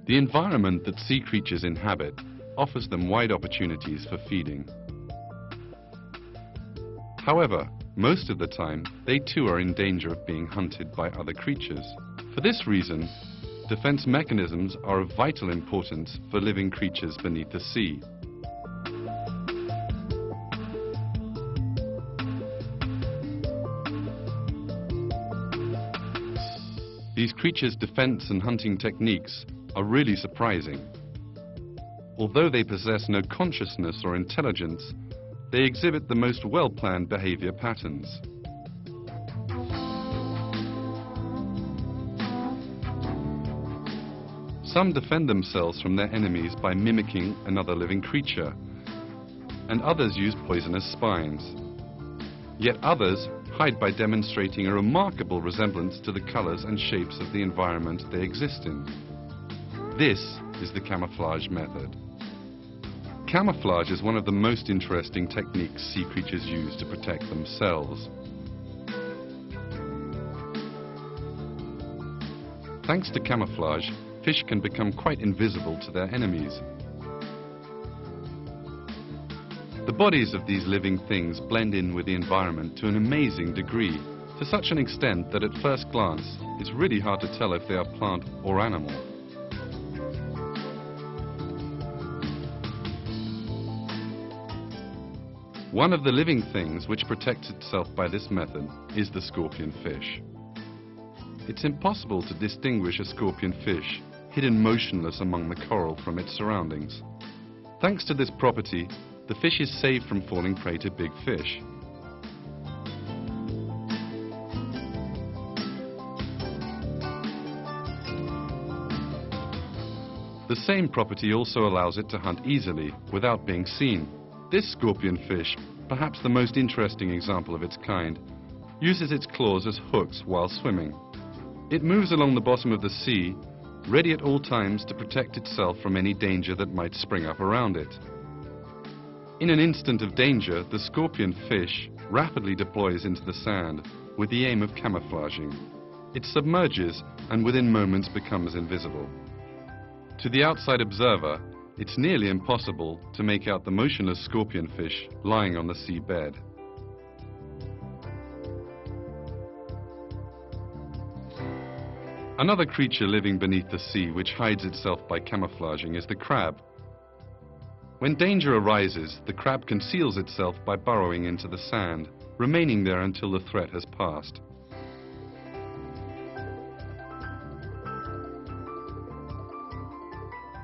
The environment that sea creatures inhabit offers them wide opportunities for feeding. However, most of the time, they too are in danger of being hunted by other creatures. For this reason, defense mechanisms are of vital importance for living creatures beneath the sea. These creatures' defense and hunting techniques are really surprising. Although they possess no consciousness or intelligence, they exhibit the most well-planned behavior patterns. Some defend themselves from their enemies by mimicking another living creature, and others use poisonous spines. Yet others hide by demonstrating a remarkable resemblance to the colors and shapes of the environment they exist in. This is the camouflage method. Camouflage is one of the most interesting techniques sea creatures use to protect themselves. Thanks to camouflage, fish can become quite invisible to their enemies. The bodies of these living things blend in with the environment to an amazing degree, to such an extent that at first glance, it's really hard to tell if they are plant or animal. One of the living things which protects itself by this method is the scorpion fish. It's impossible to distinguish a scorpion fish hidden motionless among the coral from its surroundings. Thanks to this property, the fish is saved from falling prey to big fish. The same property also allows it to hunt easily without being seen. This scorpion fish, perhaps the most interesting example of its kind, uses its claws as hooks while swimming. It moves along the bottom of the sea, ready at all times to protect itself from any danger that might spring up around it. In an instant of danger, the scorpion fish rapidly deploys into the sand with the aim of camouflaging. It submerges and within moments becomes invisible. To the outside observer, it's nearly impossible to make out the motionless scorpion fish lying on the seabed. Another creature living beneath the sea which hides itself by camouflaging is the crab. When danger arises, the crab conceals itself by burrowing into the sand, remaining there until the threat has passed.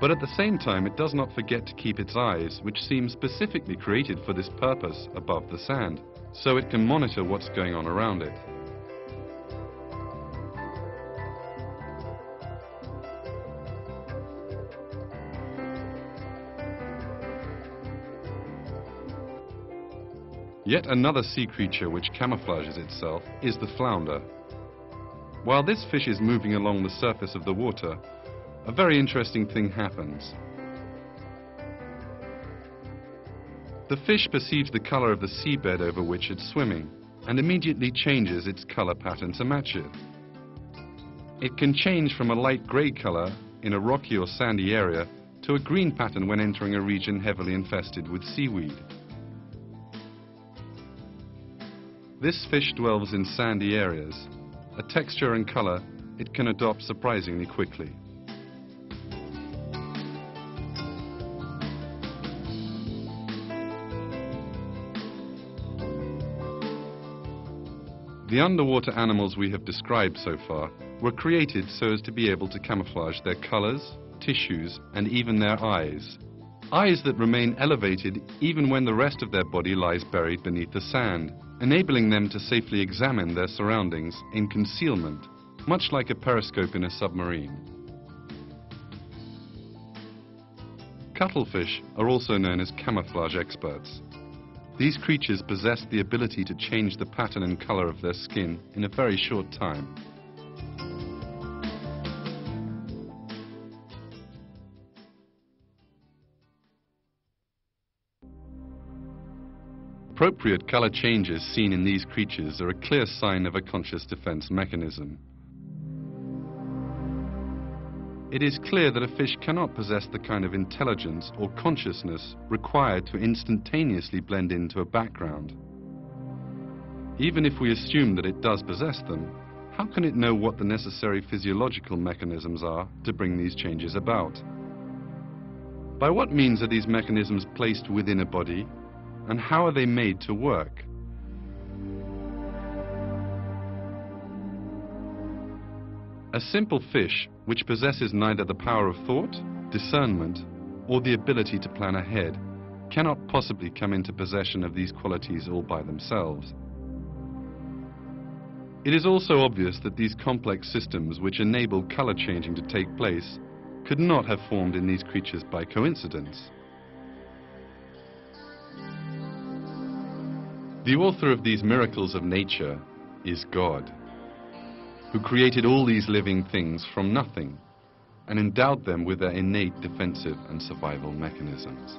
But at the same time, it does not forget to keep its eyes, which seem specifically created for this purpose, above the sand, so it can monitor what's going on around it. Yet another sea creature which camouflages itself is the flounder. While this fish is moving along the surface of the water, a very interesting thing happens. The fish perceives the color of the seabed over which it's swimming and immediately changes its color pattern to match it. It can change from a light gray color in a rocky or sandy area to a green pattern when entering a region heavily infested with seaweed. This fish dwells in sandy areas. A texture and color it can adopt surprisingly quickly. The underwater animals we have described so far were created so as to be able to camouflage their colors, tissues, and even their eyes. Eyes that remain elevated even when the rest of their body lies buried beneath the sand, enabling them to safely examine their surroundings in concealment, much like a periscope in a submarine. Cuttlefish are also known as camouflage experts. These creatures possess the ability to change the pattern and color of their skin in a very short time. Appropriate color changes seen in these creatures are a clear sign of a conscious defense mechanism. It is clear that a fish cannot possess the kind of intelligence or consciousness required to instantaneously blend into a background. Even if we assume that it does possess them, how can it know what the necessary physiological mechanisms are to bring these changes about? By what means are these mechanisms placed within a body, and how are they made to work? A simple fish, which possesses neither the power of thought, discernment, or the ability to plan ahead, cannot possibly come into possession of these qualities all by themselves. It is also obvious that these complex systems which enable color changing to take place could not have formed in these creatures by coincidence. The author of these miracles of nature is God, who created all these living things from nothing and endowed them with their innate defensive and survival mechanisms.